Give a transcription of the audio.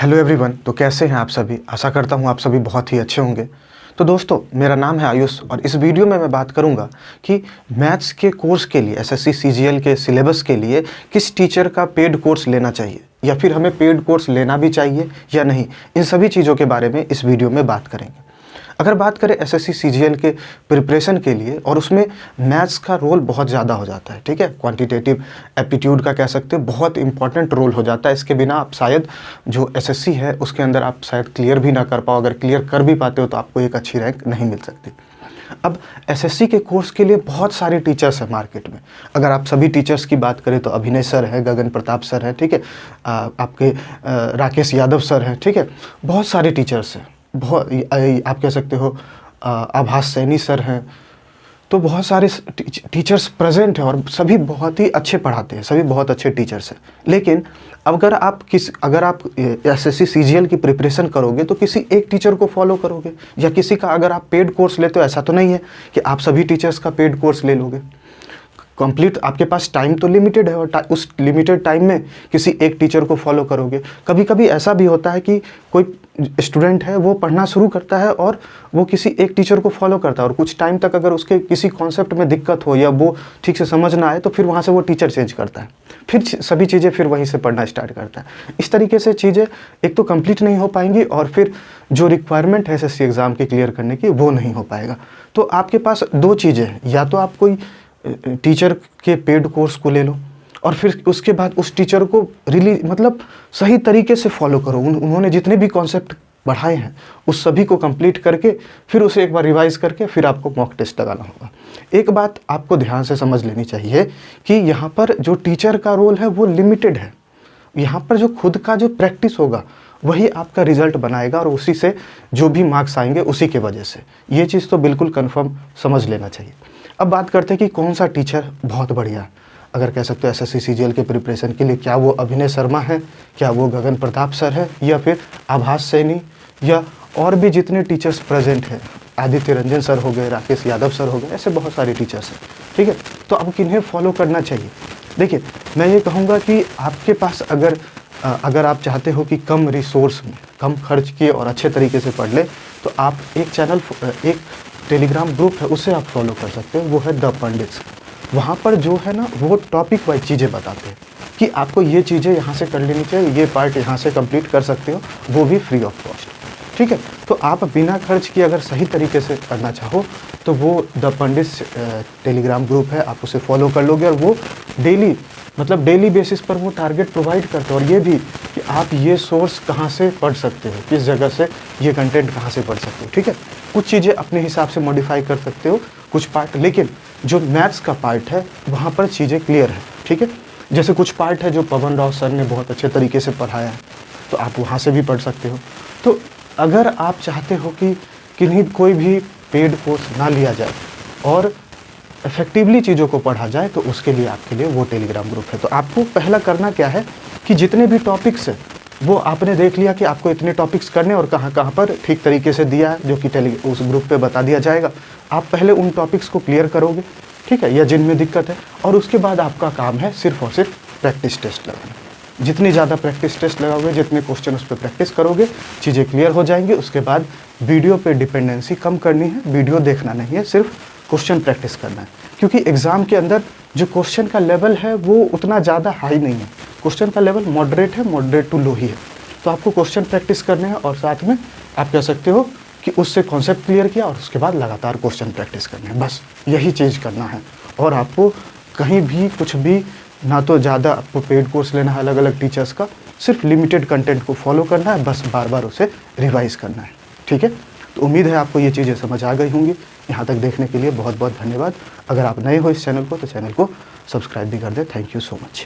Hello everyone. तो कैसे हैं आप सभी? आशा करता हूं आप सभी बहुत ही अच्छे होंगे। तो दोस्तों, मेरा नाम है आयुष और इस वीडियो में मैं बात करूंगा कि मैथ्स के कोर्स के लिए एसएससी सीजीएल के सिलेबस के लिए किस टीचर का पेड कोर्स लेना चाहिए या फिर हमें पेड कोर्स लेना भी चाहिए या नहीं। इन सभी चीज़ों के बारे में इस वीडियो में बात करेंगे। अगर बात करें एसएससी सीजीएल के प्रिपरेशन के लिए, और उसमें मैथ्स का रोल बहुत ज़्यादा हो जाता है, ठीक है। क्वांटिटेटिव एप्टीट्यूड का कह सकते हो बहुत इंपॉर्टेंट रोल हो जाता है। इसके बिना आप शायद जो एसएससी है उसके अंदर आप शायद क्लियर भी ना कर पाओ। अगर क्लियर कर भी पाते हो तो आपको एक अच्छी रैंक नहीं मिल सकती। अब एसएससी के कोर्स के लिए बहुत सारे टीचर्स हैं मार्केट में। अगर आप सभी टीचर्स की बात करें तो अभिनय सर है, गगन प्रताप सर है, ठीक है, आपके राकेश यादव सर हैं, ठीक है। बहुत सारे टीचर्स हैं, बहुत आप कह सकते हो आभास सैनी सर हैं। तो बहुत सारे टीचर्स प्रेजेंट हैं और सभी बहुत ही अच्छे पढ़ाते हैं, सभी बहुत अच्छे टीचर्स हैं। लेकिन अगर आप एसएससी सीजीएल की प्रिपरेशन करोगे तो किसी एक टीचर को फॉलो करोगे या किसी का, अगर आप पेड कोर्स लेते हो, ऐसा तो नहीं है कि आप सभी टीचर्स का पेड कोर्स ले लोगे। कंप्लीट आपके पास टाइम तो लिमिटेड है और उस लिमिटेड टाइम में किसी एक टीचर को फॉलो करोगे। कभी कभी ऐसा भी होता है कि कोई स्टूडेंट है वो पढ़ना शुरू करता है और वो किसी एक टीचर को फॉलो करता है और कुछ टाइम तक अगर उसके किसी कॉन्सेप्ट में दिक्कत हो या वो ठीक से समझ ना आए तो फिर वहाँ से वो टीचर चेंज करता है, फिर सभी चीज़ें फिर वहीं से पढ़ना स्टार्ट करता है। इस तरीके से चीज़ें एक तो कंप्लीट नहीं हो पाएंगी और फिर जो रिक्वायरमेंट है एसएससी एग्ज़ाम के क्लियर करने की वो नहीं हो पाएगा। तो आपके पास दो चीज़ें हैं, या तो आप कोई टीचर के पेड कोर्स को ले लो और फिर उसके बाद उस टीचर को मतलब सही तरीके से फॉलो करो। उन्होंने जितने भी कॉन्सेप्ट पढ़ाए हैं उस सभी को कंप्लीट करके फिर उसे एक बार रिवाइज करके फिर आपको मॉक टेस्ट लगाना होगा। एक बात आपको ध्यान से समझ लेनी चाहिए कि यहाँ पर जो टीचर का रोल है वो लिमिटेड है। यहाँ पर जो खुद का जो प्रैक्टिस होगा वही आपका रिजल्ट बनाएगा और उसी से जो भी मार्क्स आएंगे उसी के वजह से। ये चीज़ तो बिल्कुल कन्फर्म समझ लेना चाहिए। अब बात करते हैं कि कौन सा टीचर बहुत बढ़िया है। अगर कह सकते हो एसएससी सीजीएल के प्रिपरेशन के लिए, क्या वो अभिनय शर्मा है, क्या वो गगन प्रताप सर है, या फिर आभास सैनी, या और भी जितने टीचर्स प्रेजेंट हैं, आदित्य रंजन सर हो गए, राकेश यादव सर हो गए, ऐसे बहुत सारे टीचर्स हैं, ठीक है। तो अब किन्हें फॉलो करना चाहिए? देखिए, मैं ये कहूँगा कि आपके पास अगर आप चाहते हो कि कम रिसोर्स में कम खर्च किए और अच्छे तरीके से पढ़ ले, तो आप एक टेलीग्राम ग्रुप है उसे आप फॉलो कर सकते हो, वो है द पंडित्स। वहाँ पर जो है ना वो टॉपिक वाइज चीज़ें बताते हैं कि आपको ये चीज़ें यहाँ से कर लेनी चाहिए, ये पार्ट यहाँ से कंप्लीट कर सकते हो, वो भी फ्री ऑफ कॉस्ट, ठीक है। तो आप बिना खर्च किए अगर सही तरीके से करना चाहो तो वो द पंडित्स टेलीग्राम ग्रुप है, आप उसे फॉलो कर लोगे और वो डेली बेसिस पर वो टारगेट प्रोवाइड करते हैं और ये भी कि आप ये सोर्स कहाँ से पढ़ सकते हो, किस जगह से ये कंटेंट कहाँ से पढ़ सकते हो, ठीक है। कुछ चीज़ें अपने हिसाब से मॉडिफाई कर सकते हो कुछ पार्ट, लेकिन जो मैथ्स का पार्ट है वहाँ पर चीज़ें क्लियर है, ठीक है। जैसे कुछ पार्ट है जो पवन राव सर ने बहुत अच्छे तरीके से पढ़ाया है तो आप वहाँ से भी पढ़ सकते हो। तो अगर आप चाहते हो कि किन्हीं कोई भी पेड कोर्स ना लिया जाए और इफेक्टिवली चीज़ों को पढ़ा जाए तो उसके लिए आपके लिए वो टेलीग्राम ग्रुप है। तो आपको पहला करना क्या है कि जितने भी टॉपिक्स हैं वो आपने देख लिया कि आपको इतने टॉपिक्स करने और कहाँ कहाँ पर ठीक तरीके से दिया है जो कि उस ग्रुप पे बता दिया जाएगा। आप पहले उन टॉपिक्स को क्लियर करोगे, ठीक है, या जिनमें दिक्कत है, और उसके बाद आपका काम है सिर्फ और सिर्फ प्रैक्टिस टेस्ट लगाना। जितनी ज़्यादा प्रैक्टिस टेस्ट लगाओगे, जितने क्वेश्चन उस पर प्रैक्टिस करोगे, चीज़ें क्लियर हो जाएंगी। उसके बाद वीडियो पे डिपेंडेंसी कम करनी है, वीडियो देखना नहीं है, सिर्फ क्वेश्चन प्रैक्टिस करना है। क्योंकि एग्ज़ाम के अंदर जो क्वेश्चन का लेवल है वो उतना ज़्यादा हाई नहीं है, क्वेश्चन का लेवल मॉडरेट है, मॉडरेट टू लो ही है। तो आपको क्वेश्चन प्रैक्टिस करने हैं और साथ में आप कह सकते हो कि उससे कॉन्सेप्ट क्लियर किया और उसके बाद लगातार क्वेश्चन प्रैक्टिस करने हैं, बस यही चीज़ करना है। और आपको कहीं भी कुछ भी ना तो ज़्यादा आपको पेड कोर्स लेना है अलग अलग टीचर्स का, सिर्फ लिमिटेड कंटेंट को फॉलो करना है, बस बार बार उसे रिवाइज़ करना है, ठीक है। तो उम्मीद है आपको ये चीज़ें समझ आ गई होंगी। यहाँ तक देखने के लिए बहुत बहुत धन्यवाद। अगर आप नए हो इस चैनल को तो चैनल को सब्सक्राइब भी कर दें। Thank you so much.